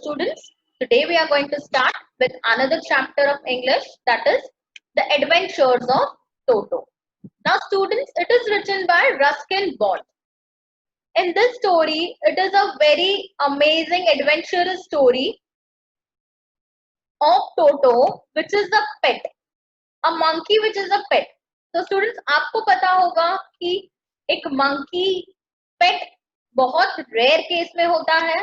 students, today we are going to start with another chapter of English, that is The Adventures of Toto. Now students, it is written by Ruskin Bond. In this story, it is a very amazing adventurous story of Toto, which is a pet, a monkey which is a pet. तो students आपको पता होगा कि एक monkey पेट बहुत rare case में होता है.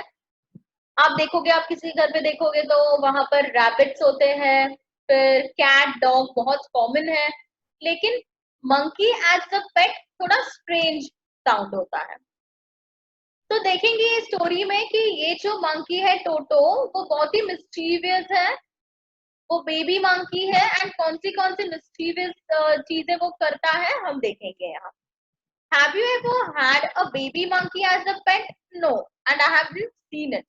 आप देखोगे, आप किसी घर पे देखोगे तो वहां पर रैबिट्स होते हैं, फिर कैट डॉग बहुत कॉमन है, लेकिन मंकी एज अ पेट थोड़ा स्ट्रेंज साउंड होता है. तो देखेंगे ये स्टोरी में कि ये जो मंकी है टोटो, वो बहुत ही मिस्चीवियस है, वो बेबी मंकी है, एंड कौन सी मिस्चीवियस चीजें वो करता है हम देखेंगे यहाँ. Have you ever had a baby monkey as a pet? No, and I haven't seen it.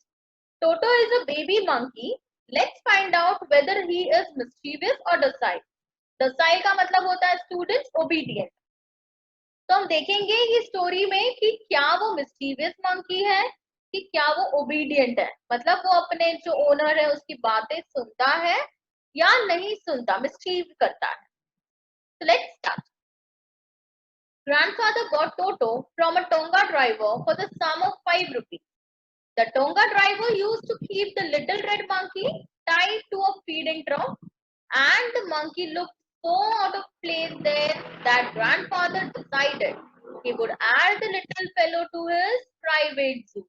Toto is a baby monkey. Let's find out whether he is mischievous or docile. Docile का मतलब होता है students obedient. तो हम देखेंगे ये story में कि क्या वो mischievous monkey है कि क्या वो obedient है, मतलब वो अपने जो ओनर है उसकी बातें सुनता है या नहीं सुनता, mischief करता है. So let's start. Grandfather got Toto from a Tonga driver for the sum of 5 rupees. The Tonga driver used to keep the little red monkey tied to a feeding trough, and the monkey looked so out of place there that grandfather decided he would add the little fellow to his private zoo.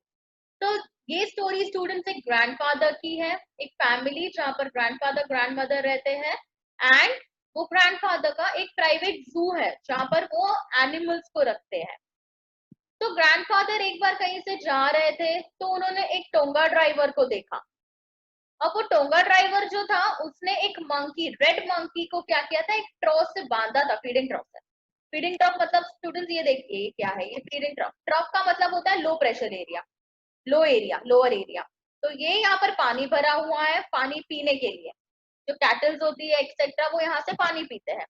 तो ये story students एक grandfather की है, एक family जहाँ पर grandfather grandmother रहते हैं, एंड वो ग्रैंडफादर का एक प्राइवेट जू है जहाँ पर वो एनिमल्स को रखते हैं. तो ग्रैंडफादर एक बार कहीं से जा रहे थे तो उन्होंने एक टोंगा ड्राइवर को देखा. अब वो टोंगा ड्राइवर जो था उसने एक मंकी, रेड मंकी को क्या किया था, एक ट्रॉ से बांधा था, फीडिंग ट्रॉ से. फीडिंग ट्रॉ मतलब स्टूडेंट्स ये देखिए क्या है, ये फीडिंग ट्रॉ. ट्रॉ का मतलब होता है लो प्रेशर एरिया, लो एरिया, लोअर एरिया. तो ये यहाँ पर पानी भरा हुआ है, पानी पीने के लिए जो कैटल्स होती है एक्सेट्रा वो यहाँ से पानी पीते हैं.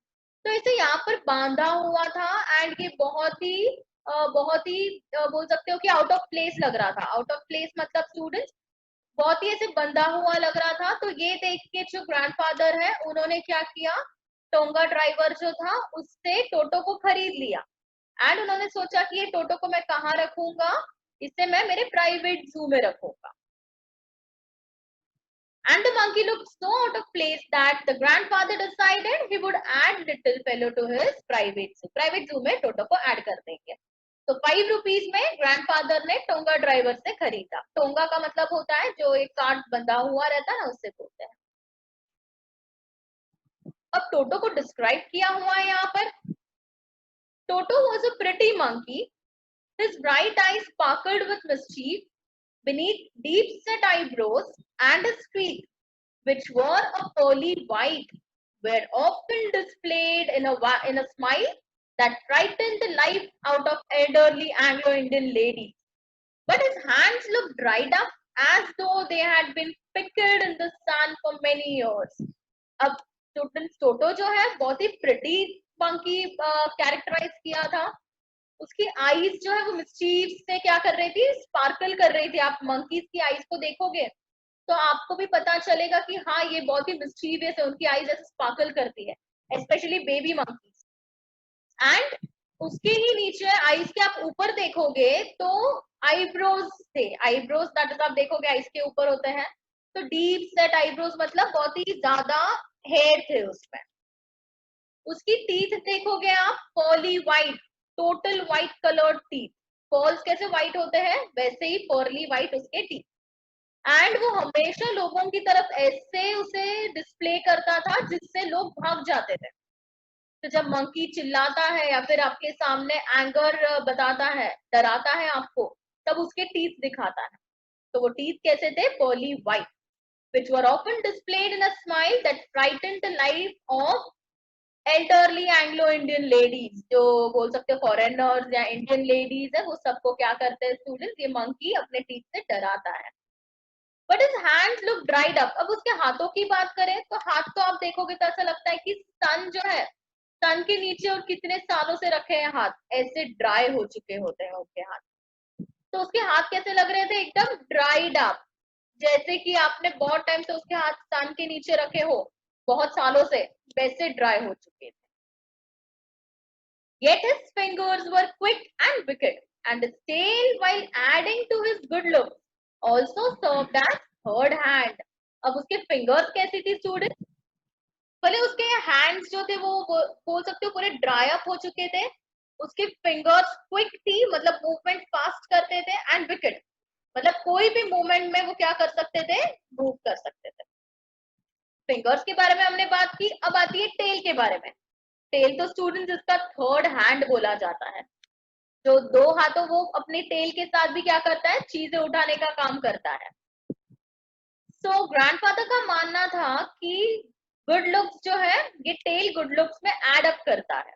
तो इसे यहाँ पर बांधा हुआ था, एंड ये बहुत ही बोल सकते हो कि आउट ऑफ प्लेस लग रहा था. आउट ऑफ प्लेस मतलब स्टूडेंट्स बहुत ही ऐसे बंधा हुआ लग रहा था. तो ये देख के जो ग्रैंडफादर है उन्होंने क्या किया, टोंगा ड्राइवर जो था उससे टोटो को खरीद लिया, एंड उन्होंने सोचा कि ये टोटो को मैं कहाँ रखूंगा, इसे मैं मेरे प्राइवेट जू में रखूंगा. And the monkey looked so out of place that the grandfather decided he would add little fellow to his private zoo. Private zoo में टोटो को ऐड कर देंगे. तो 5 रुपीज में ग्रैंडफादर ने टोंगा ड्राइवर से खरीदा. टोंगा का मतलब होता है जो एक कार्ड बंधा हुआ रहता है ना, उससे बोलते हैं. अब टोटो को डिस्क्राइब किया हुआ है यहाँ पर. टोटो was a pretty monkey. His bright eyes sparkled with mischief beneath deep-set eyebrows, and his teeth, which were a pearly white, were often displayed in a smile that frightened the life out of elderly Anglo-Indian ladies. But his hands looked dried up as though they had been pickled in the sun for many years. अब टोटो जो है बहुत ही pretty monkey characterise किया था. उसकी eyes जो है वो मिस्चीफ से क्या कर रही थी, स्पार्कल कर रही थी. आप मंकीज की आईज को देखोगे तो आपको भी पता चलेगा कि हाँ ये बहुत ही मिस्चीवियस है, उनकी आईज ऐसे स्पार्कल करती है, स्पेशली बेबी मंकीज. एंड उसके ही नीचे आईज के आप ऊपर देखोगे तो आईब्रोज थे. आईब्रोज दैट इज आप देखोगे आईज के ऊपर होते हैं, तो डीप सेट आईब्रोज मतलब बहुत ही ज्यादा हेयर थे उसमें. उसकी टीथ देखोगे आप, pearly white, total white coloured teeth. Pearls कैसे व्हाइट होते हैं वैसे ही पर्ली व्हाइट उसके टीथ. एंड वो हमेशा लोगों की तरफ ऐसे उसे डिस्प्ले करता था जिससे लोग भाग जाते थे. तो जब मंकी चिल्लाता है या फिर आपके सामने एंगर बताता है, डराता है आपको, तब उसके टीथ दिखाता है. तो वो टीथ कैसे थे, pearly white, which were often displayed in a smile that frightened the life of elderly Anglo-Indian ladies. जो बोल सकते फॉरेनर्स या इंडियन लेडीज है वो सबको क्या करते हैं स्टूडेंट्स, ये मंकी अपने टीथ से डराता है. But his hands look dried up. अब उसके हाथों की बात करें तो हाथ तो आप देखोगे तो ऐसा लगता है कि सन जो है, सन के नीचे और कितने सालों से रखे हैं हाथ, ऐसे ड्राई हो चुके होते हैं उसके हाथ. तो उसके हाथ कैसे लग रहे थे, एकदम ड्राइड अप, जैसे कि आपने बहुत टाइम से उसके हाथ सन के नीचे रखे हो, बहुत सालों से, वैसे ड्राई हो चुके थे। Yet his fingers were quick and wicked, and his tail, while adding to his good looks, also served as third hand. अब उसके फिंगर्स कैसी थी स्टूडेंट? भले उसके हैंड्स जो थे वो बोल सकते हो पूरे ड्राई अप हो चुके थे, उसकी फिंगर्स क्विक थी मतलब मूवमेंट फास्ट करते थे, एंड विकेट मतलब कोई भी मूवमेंट में वो क्या कर सकते थे, मूव कर सकते थे। फिंगर्स के बारे में हमने बात की, अब आती है टेल के बारे में। टेल तो स्टूडेंट जिसका थर्ड हैंड बोला जाता है, जो दो हाथों वो अपने टेल के साथ भी क्या करता है, चीजें उठाने का काम करता है। सो ग्रैंडफादर का मानना था कि गुड लुक्स जो है ये टेल गुड लुक्स में एड अप करता है।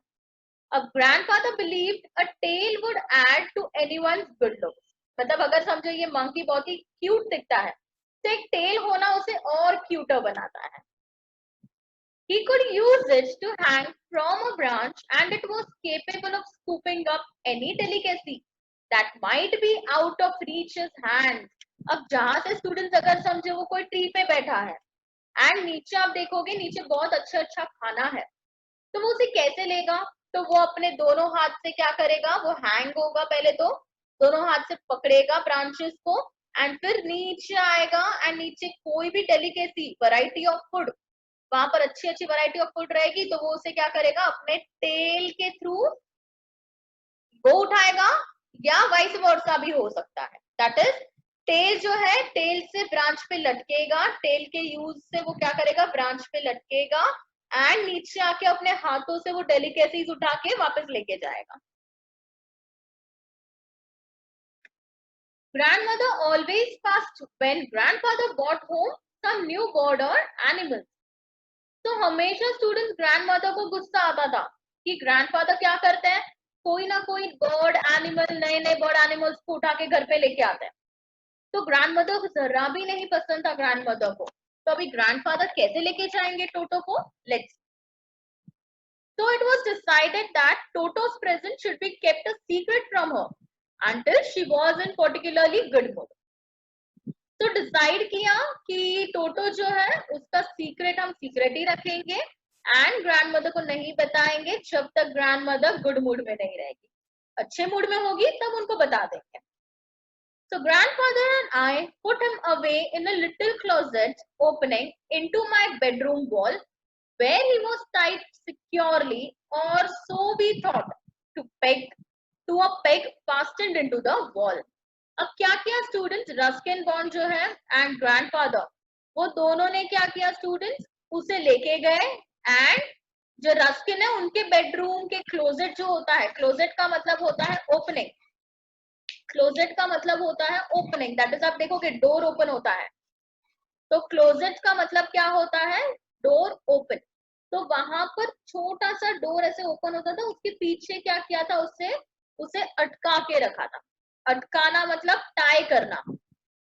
अब grandfather believed a tail would add to anyone's good looks, मतलब अगर समझो ये मंकी बहुत ही क्यूट दिखता है तो एक टेल होना उसे और क्यूटर बनाता है। He could use it to hang from a branch, and it was capable of scooping up any delicacy that might be out of reach his hands. अब जहां से स्टूडेंट्स अगर समझे वो कोई ट्री पे बैठा है एंड नीचे आप देखोगे नीचे बहुत अच्छा अच्छा खाना है, तो वो उसे कैसे लेगा? तो वो अपने दोनों हाथ से क्या करेगा, वो हैंग होगा पहले तो, दोनों हाथ से पकड़ेगा ब्रांचेस को एंड फिर नीचे आएगा एंड नीचे कोई भी डेलिकेसी वैरायटी ऑफ फूड, वहां पर अच्छी अच्छी वैरायटी ऑफ फूड रहेगी तो वो उसे क्या करेगा, अपने टेल के थ्रू वो उठाएगा, या वाइस वर्सा भी हो सकता है। दैट इज टेल जो है टेल से ब्रांच पे लटकेगा, टेल के यूज से वो क्या करेगा, ब्रांच पे लटकेगा एंड नीचे आके अपने हाथों से वो डेलिकेसीज उठा के वापस लेके जाएगा। Grandmother always passed when grandfather brought home some new bird or animals. तो हमेशा स्टूडेंट ग्रैंडमदर को गुस्सा आता था कि ग्रैंडफादर क्या करते हैं, कोई ना कोई बर्ड एनिमल, नए नए बर्ड एनिमल्स को उठा के घर पे लेके आते हैं। तो ग्रैंडमदर को जरा भी नहीं पसंद था ग्रैंडमदर को, तो अभी ग्रैंडफादर कैसे लेके जाएंगे टोटो को, let's. So it was decided that Toto's present should be kept a secret from her until she was in particularly good mood. तो डिसाइड किया कि टोटो जो है उसका सीक्रेट हम सीक्रेट ही रखेंगे एंड ग्रैंडमदर को नहीं बताएंगे जब तक ग्रैंडमदर गुड मूड में नहीं रहेगी, अच्छे मूड में होगी तब उनको बता देंगे। So grandfather and I put him away in a little closet opening into my bedroom wall where he was tied securely, or so we thought, to a peg fastened into the wall. अब क्या किया students, Ruskin bond जो है and grandfather वो दोनों ने क्या किया स्टूडेंट्स, उसे लेके गए एंड जो रस्किन है उनके बेडरूम के क्लोजेट जो होता है, क्लोजेट का मतलब होता है ओपनिंग, क्लोजेट का मतलब होता है ओपनिंग, दैट इज आप देखोगे डोर ओपन होता है, तो क्लोजेट का मतलब क्या होता है, डोर ओपन। तो वहां पर छोटा सा डोर ऐसे ओपन होता था, उसके पीछे क्या किया था, उससे उसे अटका के रखा था। अटकाना मतलब टाई करना,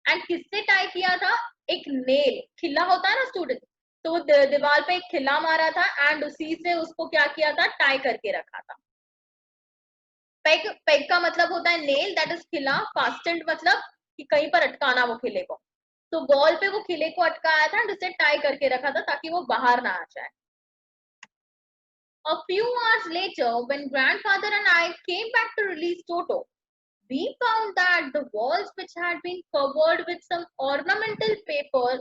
एंड किससे टाई किया था, एक नेल, खिल्ला होता है ना स्टूडेंट, तो वो दीवार पे एक खिल्ला मारा था एंड उसी से उसको क्या किया था, टाई करके रखा था। पेग, पेग का मतलब होता है नेल, दैट इज खिल्ला, फास्टेंड मतलब कि कहीं पर अटकाना वो खिले को, तो बॉल पे वो खिले को अटकाया था एंड उसे टाई करके रखा था ताकि वो बाहर ना आ जाए। A few hours later, when grandfather and I came back to release Toto, we found that the walls, which had been covered with some ornamental paper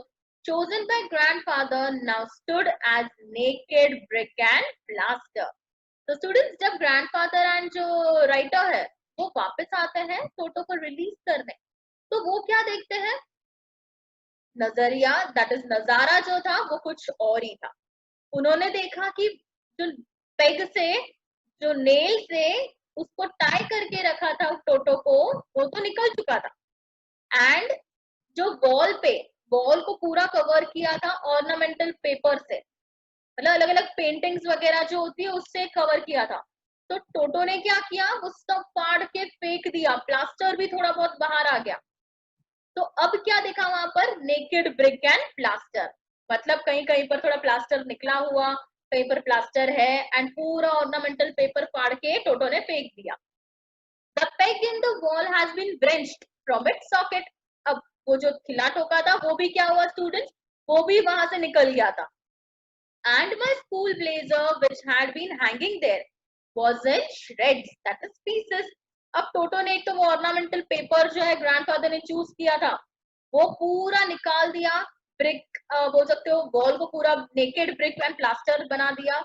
chosen by grandfather, now stood as naked brick and plaster. तो students जब grandfather and जो writer है वो वापस आते हैं टोटो को release करने, तो वो क्या देखते हैं, नजरिया दैट इज नजारा जो था वो कुछ और ही था। उन्होंने देखा कि जो पेग से, जो नेल से उसको टाई करके रखा था टोटो को, वो तो निकल चुका था एंड जो वॉल पे, वॉल को पूरा कवर किया था ऑर्नामेंटल पेपर से, मतलब अलग अलग पेंटिंग्स वगैरह जो होती है उससे कवर किया था। तो टोटो ने क्या किया, वो सब फाड़ के फेंक दिया, प्लास्टर भी थोड़ा बहुत बाहर आ गया। तो अब क्या देखा वहां पर, नेकेड ब्रिक एंड प्लास्टर, मतलब कहीं कहीं पर थोड़ा प्लास्टर निकला हुआ, कहीं पर प्लास्टर है एंड पूरा ऑर्नामेंटल पेपर फाड़ के टोटो ने फेंक दिया। The peg in the wall has been wrenched from its socket. अब वो जो खिला ठोका था वो भी क्या हुआ स्टूडेंट्स, वो भी वहां से निकल गया था. And my school blazer which had been hanging there was in shreds, that is pieces. अब टोटो ने एक तो वो ऑर्नामेंटल पेपर जो है ग्रैंडफादर ने चूज किया था वो पूरा निकाल दिया, ब्रिक बोल सकते हो वॉल को पूरा नेकेड ब्रिक एंड प्लास्टर बना दिया.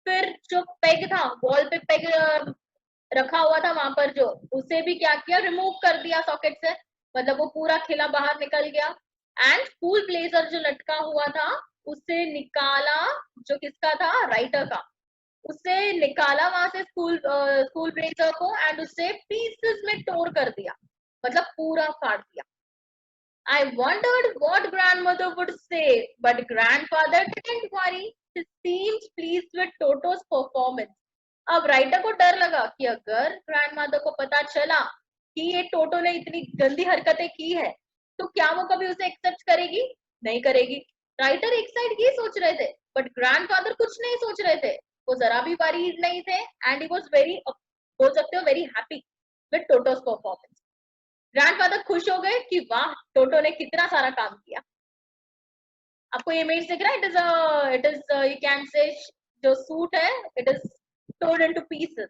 फिर जो पेग था वॉल पे पेग रखा हुआ था वहां पर जो, उसे भी क्या किया, रिमूव कर दिया सॉकेट से, मतलब वो पूरा खिला बाहर निकल गया. एंड स्कूल ब्लेजर जो लटका हुआ था उसे निकाला, जो किसका था, राइटर का, उसे निकाला वहां से स्कूल ब्लेजर को एंड उसे पीसेस में तोड़ कर दिया, मतलब पूरा फाड़ दिया. I wondered what grandmother would say, but grandfather didn't worry. He seemed pleased with Toto's performance. अब राइटर को डर लगा कि अगर ग्रैंडमदर को पता चला कि ये टोटो ने इतनी गंदी हरकतें की है तो क्या वो कभी उसे एक्सेप्ट करेगी, नहीं करेगी. राइटर एक साइड ये सोच रहे थे बट ग्रैंडफादर कुछ नहीं सोच रहे थे, वो जरा भी वरीड नहीं थे एंड ही वाज वेरी, बोल सकते हो, very happy with Toto's performance. Grandfather खुश हो गए कि वाह टोटो ने कितना सारा काम किया. आपको ये इमेज दिख रहा है, it is you can say जो सूट है it is torn into pieces.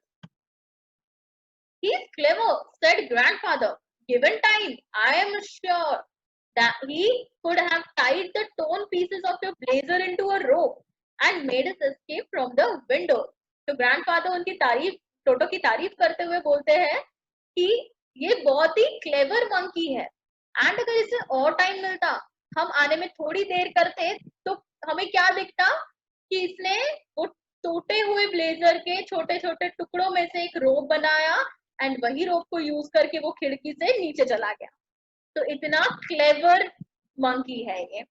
He is clever, said grandfather. Given time, I am sure that he could have tied the torn pieces of your blazer into a rope and made us escape from the window. तो grandfather उनकी तारीफ, टोटो की तारीफ करते हुए बोलते हैं कि ये बहुत ही क्लेवर मंकी है एंड अगर इसे और टाइम मिलता, हम आने में थोड़ी देर करते तो हमें क्या दिखता कि इसने वो टूटे हुए ब्लेजर के छोटे छोटे टुकड़ों में से एक रोप बनाया एंड वही रोप को यूज करके वो खिड़की से नीचे चला गया. तो इतना क्लेवर मंकी है ये.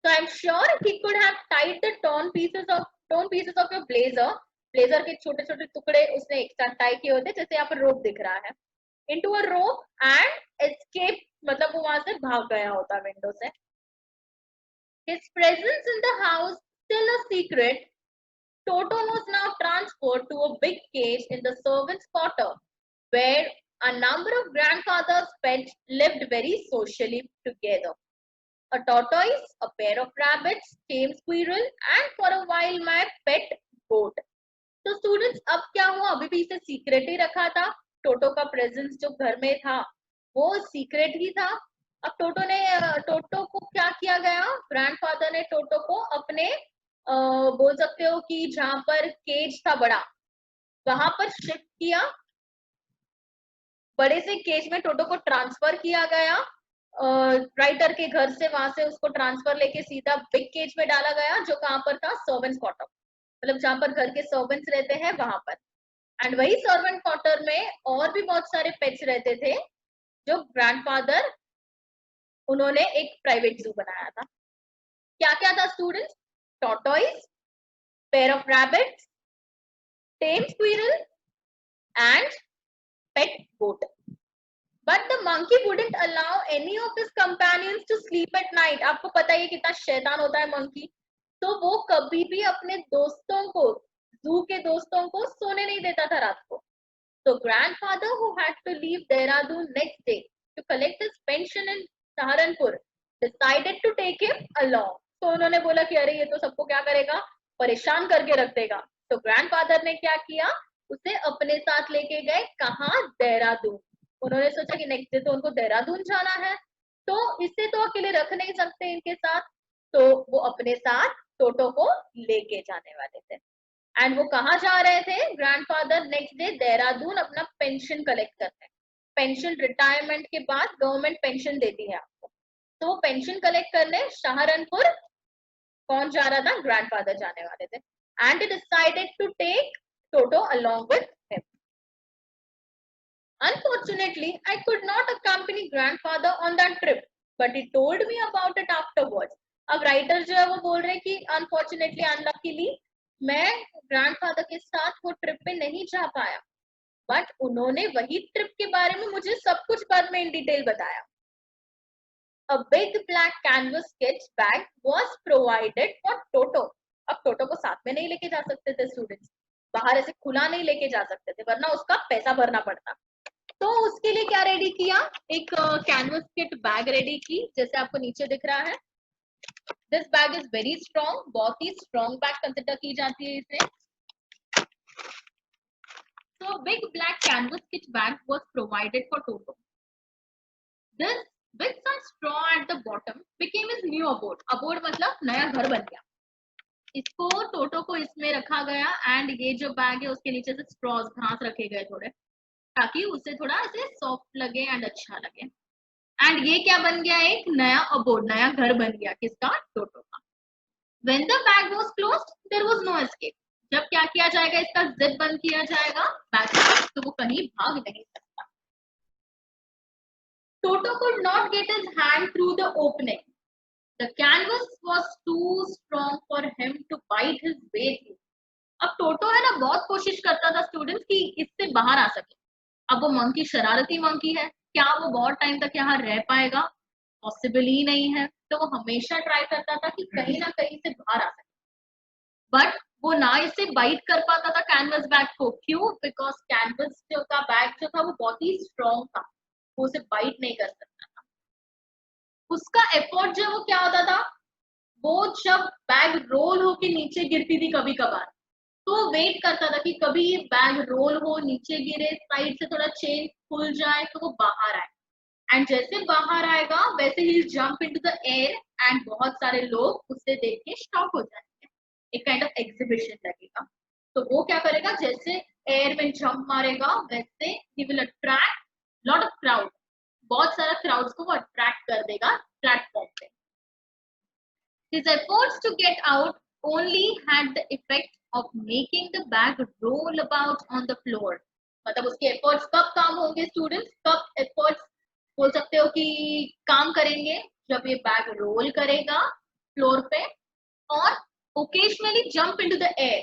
So I'm sure he could have tied the torn pieces of your blazer. Blazer के छोटे छोटे टुकड़े उसने एक साथ टाई किए होते जैसे यहाँ पर रोप दिख रहा है, into a rope and escape, मतलब वो वहां से भाग गया होता विंडो से. His presence in the house still a secret. Toto was now transferred to a big cage in the servants' quarter, where a number of grandfather's pets lived very socially together. A tortoise, a pair of rabbits, tame squirrel, and for a while my pet goat. तो students अब क्या हुआ, अभी भी इसे secret ही रखा था. टोटो का प्रेजेंस जो घर में था वो सीक्रेट ही था. अब टोटो को क्या किया गया, ग्रैंडफादर ने टोटो को अपने बोल सकते हो कि जहां पर केज था बड़ा वहां पर शिफ्ट किया. बड़े से केज में टोटो को ट्रांसफर किया गया राइटर के घर से, वहां से उसको ट्रांसफर लेके सीधा बिग केज में डाला गया जो कहां पर था, सर्वेंट्स क्वार्टर, मतलब जहां पर घर के सर्वेंट्स रहते हैं वहां पर. एंड वही सर्वेंट क्वार्टर में और भी बहुत सारे पेट्स रहते थे जो ग्रैंडफादर, उन्होंने एक प्राइवेट जू बनाया था. क्या क्या था students, tortoise, pair of rabbits, tame squirrel and pet goat. But the monkey wouldn't allow any of his companions to sleep at night. आपको पता है कितना शैतान होता है मंकी, तो वो कभी भी अपने दोस्तों को, जू के दोस्तों को सोने नहीं देता था रात को. So grandfather, who had to leave Dehradun next day to collect his pension in Saharanpur, decided to take him along. तो उन्होंने बोला कि अरे ये तो सबको क्या करेगा, परेशान करके रख देगा. तो ग्रैंडफादर ने क्या किया, उसे अपने साथ लेके गए, कहाँ, देहरादून. उन्होंने सोचा कि नेक्स्ट डे तो उनको देहरादून जाना है तो इसे तो अकेले रख नहीं सकते इनके साथ, तो वो अपने साथ टोटो को लेके जाने वाले थे. एंड वो कहाँ जा रहे थे, ग्रैंडफादर नेक्स्ट डे देहरादून अपना पेंशन कलेक्ट करने. पेंशन रिटायरमेंट के बाद गवर्नमेंट पेंशन देती है आपको, तो वो पेंशन कलेक्ट करने सहारनपुर कौन जा रहा था, ग्रैंडफादर जाने वाले थे. And he decided to take Toto along with him. Unfortunately, I could not accompany grandfather on that trip, but he told me about it afterwards. अब राइटर जो है वो बोल रहे कि अनफॉर्चुनेटली, अनलकीली मैं ग्रैंडफादर के साथ वो ट्रिप पे नहीं जा पाया, बट उन्होंने वही ट्रिप के बारे में मुझे सब कुछ बाद में इन डिटेल बताया. A big black canvas sketch bag was provided for Toto. अब टोटो को साथ में नहीं लेके जा सकते थे स्टूडेंट्स, बाहर ऐसे खुला नहीं लेके जा सकते थे वरना उसका पैसा भरना पड़ता. तो उसके लिए क्या रेडी किया, एक कैनवस किट बैग रेडी की, जैसे आपको नीचे दिख रहा है। This bag is very strong, बहुत ही स्ट्रॉन्ग बैग कंसिडर की जाती है इसे। So big black canvas kit bag was provided for Toto. This with some straw at the bottom became his new abode. Abode मतलब नया घर बन गया। इसको टोटो को इसमें रखा गया एंड ये जो बैग है उसके नीचे से स्ट्रॉज घास रखे गए थोड़े, ताकि उसे थोड़ा ऐसे सॉफ्ट लगे एंड अच्छा लगे। एंड ये क्या बन गया, एक नया अबोर्ड, नया घर बन गया किसका, टोटो का। When the bag was closed, there was no escape. जब क्या किया जाएगा, इसका जिप बंद किया जाएगा बैग का, तो वो कहीं भाग नहीं सकता। Toto could not get his hand through the opening. The canvas was too strong for him to bite his way through. अब टोटो है ना, बहुत कोशिश करता था स्टूडेंट्स कि इससे बाहर आ सके। अब वो मंकी शरारती मंकी है, क्या वो बहुत टाइम तक यहाँ रह पाएगा, पॉसिबल ही नहीं है। तो वो हमेशा ट्राई करता था कि कहीं ना कहीं से बाहर आ सके, बट वो ना इसे बाइट कर पाता था कैनवस बैग को। क्यों? बिकॉज कैनवस का बैग जो था वो बहुत ही स्ट्रॉन्ग था, वो उसे बाइट नहीं कर सकता था। उसका एफर्ट जो वो क्या होता था, वो जब बैग रोल होके नीचे गिरती थी कभी कभार, तो वेट करता था कि कभी ये बैग रोल हो, नीचे गिरे, साइड से थोड़ा चेन खुल जाए तो वो बाहर आए। एंड जैसे बाहर आएगा वैसे ही jump into the air and बहुत सारे लोग उसे देख के शॉक हो जाएंगे, एक काइंड ऑफ एग्जीबिशन लगेगा। तो वो क्या करेगा, जैसे एयर में जंप मारेगा वैसे he will attract lot of crowd, बहुत सारा क्राउड्स को वो अट्रैक्ट कर देगा प्लेटफॉर्म पे। His efforts to get out only had the effect of making the bag roll about on the floor. मतलब उसके एफर्ट्स कब काम होंगे स्टूडेंट्स, कब एफर्ट्स बोल सकते हो कि काम करेंगे, जब ये बैग रोल करेगा फ्लोर पे और occasionally jump into the air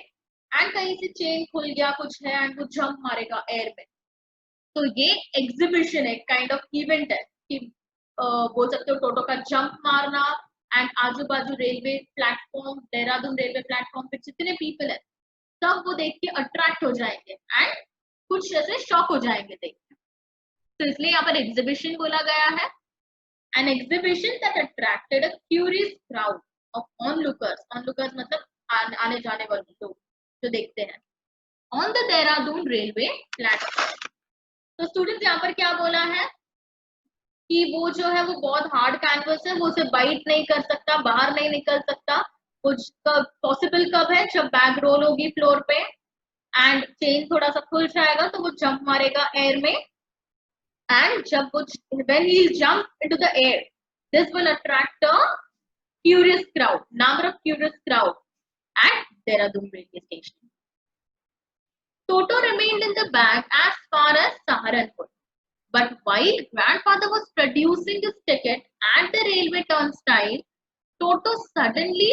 and कहीं से चेन खुल गया कुछ है एंड वो जंप मारेगा एयर में। तो ये एग्जीबिशन है, काइंड ऑफ इवेंट है कि बोल सकते हो टोटो का जंप मारना एंड आजू बाजू railway platform, Dehradun railway platform पे जितने पीपल है सब वो देख के अट्रैक्ट हो जाएंगे एंड कुछ ऐसे शॉक हो जाएंगे देख के। तो इसलिए यहाँ पर एग्जीबिशन बोला गया है, an exhibition that attracted a curious crowd of onlookers. onlookers मतलब आने जाने वाले लोग जो देखते हैं, on the Dehradun railway platform. तो स्टूडेंट्स यहाँ पर क्या बोला है कि वो जो है वो बहुत हार्ड कैनवस है, वो उसे बाइट नहीं कर सकता, बाहर नहीं निकल सकता। कुछ पॉसिबल कब है, जब बैग रोल होगी फ्लोर पे एंड चेन थोड़ा सा खुल जाएगा तो वो जंप मारेगा एयर में एंड जब वो when he jump into the air, this will attract a curious crowd, number of curious crowd at Dehradun railway station. Toto remained in the bag as far as Saharanpur. But while grandfather was producing his ticket at the railway turnstile, Toto suddenly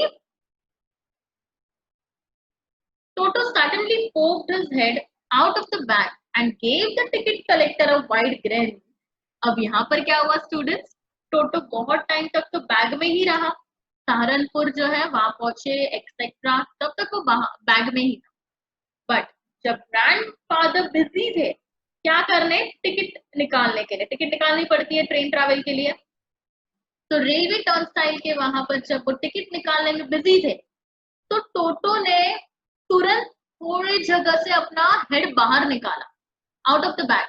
poked his head out of the bag and gave the ticket collector a wide grin. अब यहाँ पर क्या हुआ students, टोटो बहुत time तक तो bag में ही रहा, सहारनपुर जो है वहां पहुंचे एक्सेट्रा, तब तक वो बैग में ही था। बट जब ग्रैंडफादर बिजी थे क्या करने, टिकट निकालने के लिए, टिकट निकालनी पड़ती है ट्रेन ट्रैवल के लिए, तो रेलवे टर्नस्टाइल के वहां पर जब वो टिकट निकालने में बिजी थे तो टोटो ने तुरंत थोड़ी जगह से अपना हेड बाहर निकाला out of the bag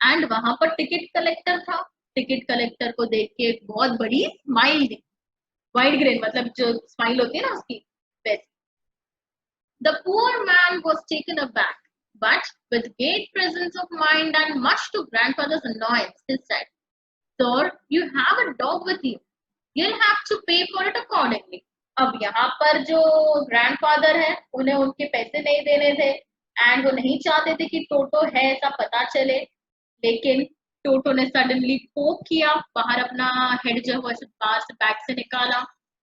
and वहां पर टिकट कलेक्टर था। टिकट कलेक्टर को देख के एक बहुत बड़ी स्माइल दी, वाइड ग्रेन मतलब जो स्माइल होती है ना उसकी वैसी। The poor man was taken aback, but with great presence of mind and much to grandfather's annoyance, he said, "Sir, you have a dog with you. You'll have to pay for it accordingly." अब यहाँ पर जो grandfather है उन्हें उनके पैसे नहीं देने थे एंड वो नहीं चाहते थे कि टोटो है ऐसा पता चले, लेकिन टोटो ने सडनली पोक किया बाहर, अपना हेड जो है बाहर से बैग से निकाला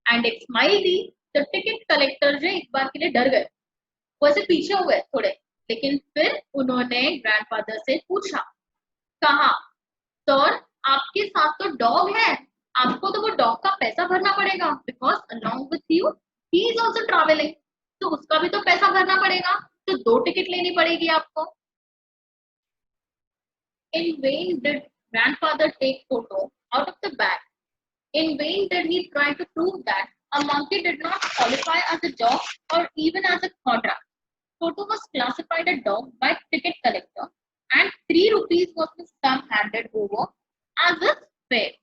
एंड एक स्माइल दी। तो टिकट कलेक्टर जो एक बार के लिए डर गए, वैसे पीछे हुए थोड़े, लेकिन फिर उन्होंने ग्रैंडफादर से पूछा, कहा, सर आपके साथ तो डॉग है, आपको तो वो डॉग का पैसा भरना पड़ेगा because along with you he is also travelling, तो उसका भी तो पैसा भरना पड़ेगा, तो 2 टिकट लेनी पड़ेगी आपको। In vain did grandfather take Toto out of the bag. In vain did he try to prove that a monkey did not qualify as a dog or even as a quadra. Toto was classified a dog by ticket collector, and 3 rupees was the sum handed over as a fare.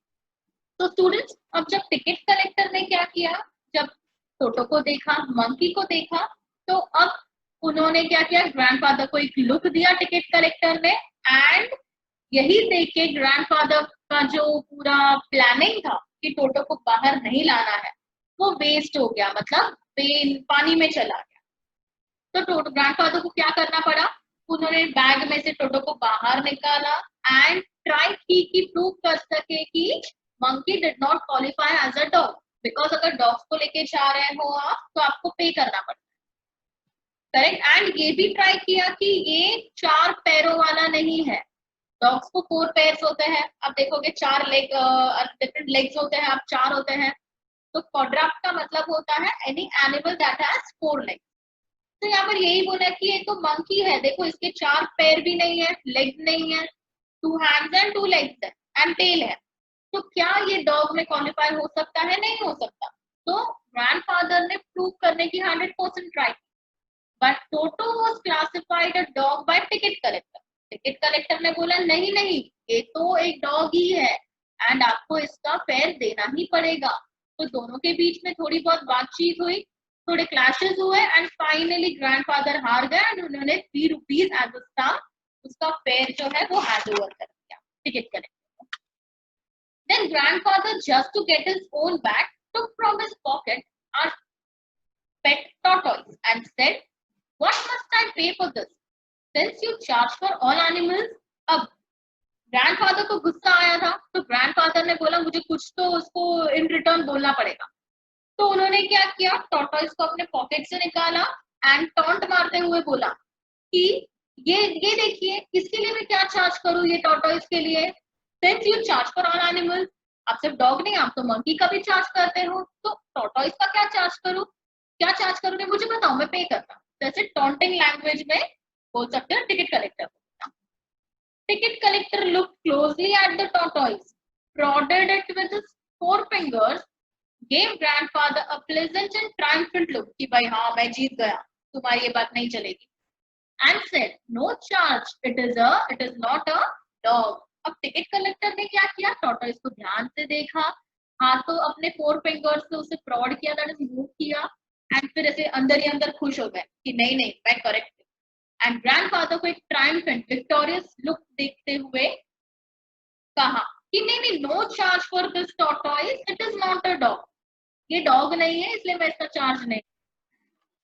तो students, अब जब ticket collector ने क्या किया, जब टोटो को देखा, monkey को देखा, तो अब उन्होंने क्या किया, ग्रैंडफादर को एक लुक दिया टिकट कलेक्टर ने, एंड यही देख के ग्रैंडफादर का जो पूरा प्लानिंग था कि टोटो को बाहर नहीं लाना है, वो वेस्ट हो गया, मतलब पानी में चला गया। तो ग्रैंडफादर को क्या करना पड़ा, उन्होंने बैग में से टोटो को बाहर निकाला एंड ट्राई की कि प्रूव कर सके कि monkey did not qualify as a dog, because अगर डॉग्स को लेके जा रहे हो आप तो आपको पे करना पड़ता है, करेक्ट। एंड ये भी ट्राई किया कि ये 4 पैरों वाला नहीं है, डॉग्स को 4 पेयर्स होते हैं, आप देखोगे 4 लेग, डिफरेंट लेग्स होते हैं, आप 4 होते हैं। तो क्वाड्रप्ट का मतलब होता है any animal that has 4 legs. तो यहाँ पर यही बोला कि ये तो मंकी है, देखो इसके 4 पैर भी नहीं है, लेग नहीं है, 2 हैंड्स एंड 2 लेग्स है एंड टेल है, तो क्या ये डॉग में क्वालिफाई हो सकता है? नहीं हो सकता। तो ग्रैंडफादर ने प्रूव करने की 100% try, but toto was classified a dog bye ticket collector. Ticket collector ने बोला नहीं नहीं, ये तो एक डॉग ही है एंड आपको इसका फेयर देना ही पड़ेगा। तो दोनों के बीच में थोड़ी बहुत बातचीत हुई, थोड़े क्लैशेस हुए एंड फाइनली ग्रैंडफादर हार गए एंड उन्होंने 3 रुपीज एज अ स्टाम्प उसका फेयर जो है वो हैंड ओवर कर दिया ticket collector. Then grandfather, just to get his own back, took from his pocket our pet tortoise and said, "What must I pay for this? Since you charge for all animals." अब grandfather को गुस्सा आया था, तो grandfather ने बोला मुझे कुछ तो उसको इन रिटर्न बोलना पड़ेगा। तो उन्होंने क्या किया, टॉर्टोइस को अपने पॉकेट से निकाला एंड टॉन्ट मारते हुए बोला कि ये देखिए, इसके लिए मैं क्या चार्ज करूं ये टॉर्टोइस के लिए, since you charge for all animals, आप सिर्फ डॉग नहीं, आप तो मंकी का भी चार्ज करते हो, तो टॉर्टोइस का क्या चार्ज करूं, क्या चार्ज करोगे मुझे बताओ, मैं पे करता हूँ। जैसे टॉन्टिंग लैंग्वेज में बोल सकते हो ticket collector. Ticket collector looked closely at the tortoise, prodded it with his 4 fingers, gave grandfather a pleasant and triumphant look कि भाई हाँ मैं जीत गया, तुम्हारी ये बात नहीं चलेगी, and said no charge, it is not a dog। अब टिकट कलेक्टर ने क्या किया, टॉर्टोइस को ध्यान से देखा, हाथों अपने 4 फिंगर्स से उसे प्रॉड किया, दैट इज मूव किया एंड फिर ऐसे अंदर ही अंदर खुश हो गए कि नहीं नहीं मैं करेक्ट हूं। एंड ग्रैंडफादर को एक ट्रायम्फेंट विक्टोरियस लुक देखते हुए कहा कि नहीं नहीं, no charge for this tortoise, it is not a dog, ये डॉग नहीं है इसलिए मैं इसका चार्ज नहीं।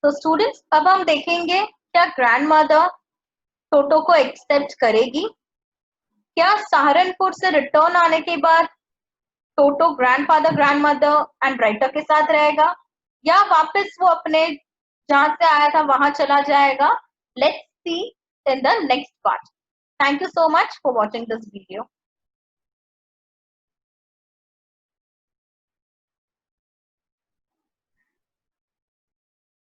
तो स्टूडेंट्स, अब हम देखेंगे क्या ग्रैंडमदर टोटो को एक्सेप्ट करेगी, क्या सहारनपुर से रिटर्न आने के बाद टोटो ग्रैंडफादर, ग्रैंडमदर एंड राइटर के साथ रहेगा, या वापस वो अपने जहां से आया था वहां चला जाएगा। Let's see in the next part. Thank you so much for watching this video.